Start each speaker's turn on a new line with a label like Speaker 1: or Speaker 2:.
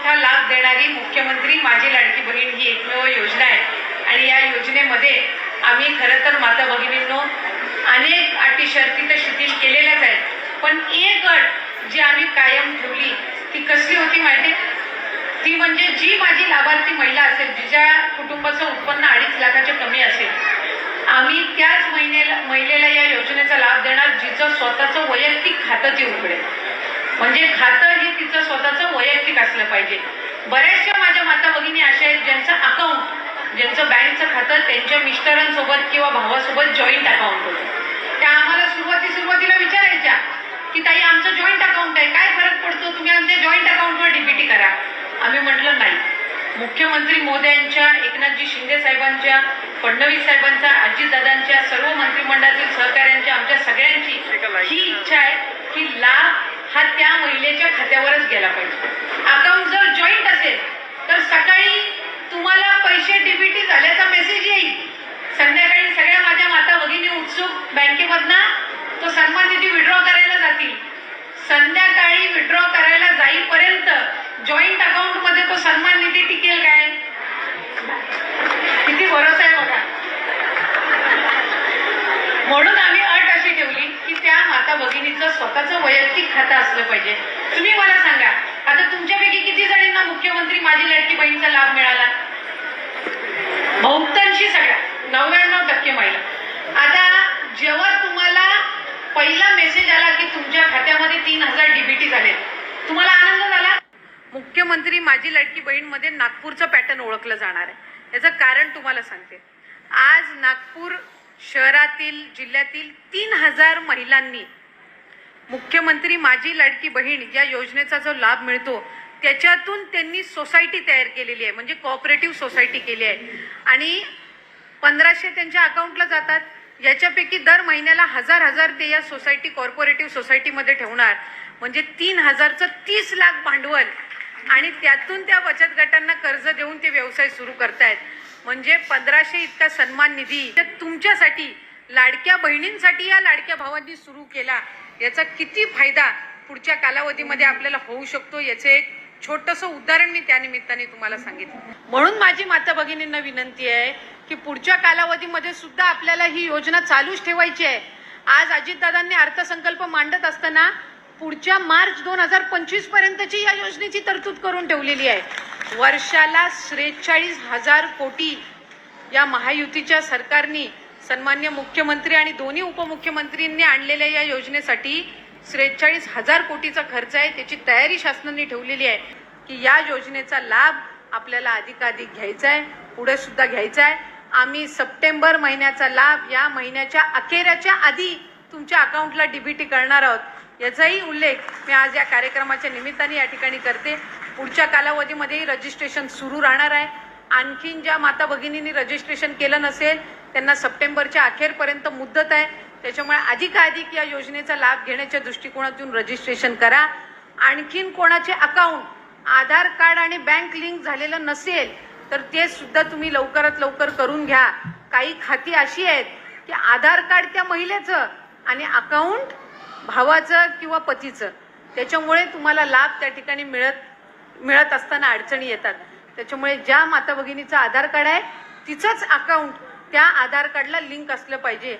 Speaker 1: मोठा लाभ देणारी मुख्यमंत्री माझी लाडकी बहीण ही एकमेव योजना आहे आणि या योजनेमध्ये आम्ही खरं तर माता भगिनींनो अनेक अटी शर्ती तर शिथिल केलेल्याच आहेत, पण एक अट जी आम्ही कायम ठेवली ती कसली होती माहिती? ती म्हणजे जी माझी लाभार्थी महिला असेल, जिच्या कुटुंबाचं उत्पन्न 2.5 लाखाच्या कमी असेल, आम्ही त्याच महिलेला या योजनेचा लाभ देणार जिचं स्वतःचं वैयक्तिक खातं ती उघडेल. म्हणजे खातं हे तिचं स्वतःचं वैयक्तिक असलं पाहिजे. बऱ्याचशा माझ्या माता भगिनी अशा आहेत ज्यांचं अकाउंट, ज्यांचं बँकचं खातं त्यांच्या मिस्टरांसोबत किंवा भावासोबत जॉईंट अकाउंट होतं. त्या आम्हाला सुरुवातीला विचारायच्या की ताई आमचं जॉईंट अकाउंट आहे, काय फरक पडतो, तुम्ही आमच्या जॉईंट अकाउंटवर डीबीटी करा. आम्ही म्हटलं नाही, मुख्यमंत्री महोदयांच्या, एकनाथजी शिंदे साहेबांच्या, फडणवीस साहेबांच्या, अजितदादांच्या, सर्व मंत्रिमंडळातील सहकाऱ्यांच्या, आमच्या सगळ्यांची ही इच्छा आहे की लाभ हा त्या महिलेच्या खात्यावरच गेला पाहिजे. अकाउंट जर जॉईंट असेल तर सकाळी तुम्हाला पैसे डीबीटी झाल्याचा मेसेज येईल, संध्याकाळी सगळ्या माझ्या माता भगिनी उत्सुक बँकेमधनं तो सन्मान निधी विड्रॉ करायला जातील. संध्याकाळी विड्रॉ करायला जाईपर्यंत जॉईंट अकाउंट मध्ये तो सन्मान निधी टिकेल काय? किती भरोसा आहे बघा. म्हणून आम्ही अट अशी ठेवली की त्या माता भगिनीचं स्वतःचं वैयक्तिक खातं असलं पाहिजे. तुम्ही मला सांगा, आता तुमच्यापैकी किती जणींना मुख्यमंत्री माझी लाडकी बहीणचा लाभ मिळाला? बहुतांशी सगळ्या, 99% महिला. आता जेव्हा तुम्हाला पहिला मेसेज आला की तुमच्या खात्यामध्ये 3000 डीबीटी झाले, तुम्हाला आनंद झाला? मुख्यमंत्री माझी लाडकी बहीण मध्ये नागपूरचं पॅटर्न ओळखलं जाणार आहे. याचं कारण तुम्हाला सांगते. आज नागपूर शहरातील, जिल्ह्यातील 3000 महिलांनी मुख्यमंत्री माझी लाडकी बहीण या योजनेचा जो लाभ मिळतो त्याच्यातून त्यांनी सोसायटी तयार केलेली आहे, म्हणजे कोऑपरेटिव्ह सोसायटी केली आहे आणि 1500 त्यांच्या अकाउंटला जातात. याच्यापैकी दर महिन्याला 1000 ते या सोसायटी, कॉर्पोरेटिव्ह सोसायटीमध्ये ठेवणार, म्हणजे 3000चं 30 लाख भांडवल आणि त्यातून त्या बचत गटांना कर्ज देऊन ते व्यवसाय सुरू करतायत. म्हणजे 1500 इतका सन्मान निधी तुमच्यासाठी, लाडक्या बहिणींसाठी या लाडक्या भावांनी सुरू केला. याचा किती फायदा पुढच्या कालावधीमध्ये आपल्याला होऊ शकतो याचे एक छोटंसं उदाहरण मी त्यानिमित्ताने तुम्हाला सांगितलं. म्हणून माझी माता भगिनींना विनंती आहे की पुढच्या कालावधीमध्ये सुद्धा आपल्याला ही योजना चालूच ठेवायची आहे. आज अजितदादांनी अर्थसंकल्प मांडत असताना पुढच्या मार्च 2025 पर्यंतची या योजनेची तरतूद करून ठेवलेली आहे. वर्षाला 43,000 कोटी या महायुतीच्या सरकारने, सन्मान्य मुख्यमंत्री आणि दोन्ही उपमुख्यमंत्र्यांनी आणलेल्या या योजनेसाठी 43,000 कोटीचा खर्च आहे. त्याची तयारी शासनाने ठेवलेली आहे की या योजनेचा लाभ आपल्याला अधिकाधिक घ्यायचा आहे, पुढे सुद्धा घ्यायचा आहे. आम्ही सप्टेंबर महिन्याचा लाभ या महिन्याच्या अखेरच्या आधी तुमच्या अकाउंटला डीबीटी करणार आहोत. याचाही उल्लेख मी आज या कार्यक्रमाच्या निमित्ताने या ठिकाणी करते. पुढच्या कालावधीमध्येही रजिस्ट्रेशन सुरू राहणार आहे. आणखीन ज्या माता भगिनींनी रजिस्ट्रेशन केलं नसेल त्यांना सप्टेंबरच्या अखेरपर्यंत मुदत आहे. त्याच्यामुळे अधिकाधिक या योजनेचा लाभ घेण्याच्या दृष्टिकोनातून रजिस्ट्रेशन करा. आणखीन कोणाचे अकाउंट आधार कार्ड आणि बँक लिंक झालेलं नसेल तर ते सुद्धा तुम्ही लवकरात लवकर करून घ्या. काही खाती अशी आहेत की आधार कार्ड त्या महिलेचं आणि अकाउंट भावाचं किंवा पतीचं, त्याच्यामुळे तुम्हाला लाभ त्या ठिकाणी मिळत असताना अडचणी येतात. त्याच्यामुळे ज्या माता भगिनीचं आधार कार्ड आहे तिचंच अकाउंट त्या आधार कार्डला लिंक असलं पाहिजे.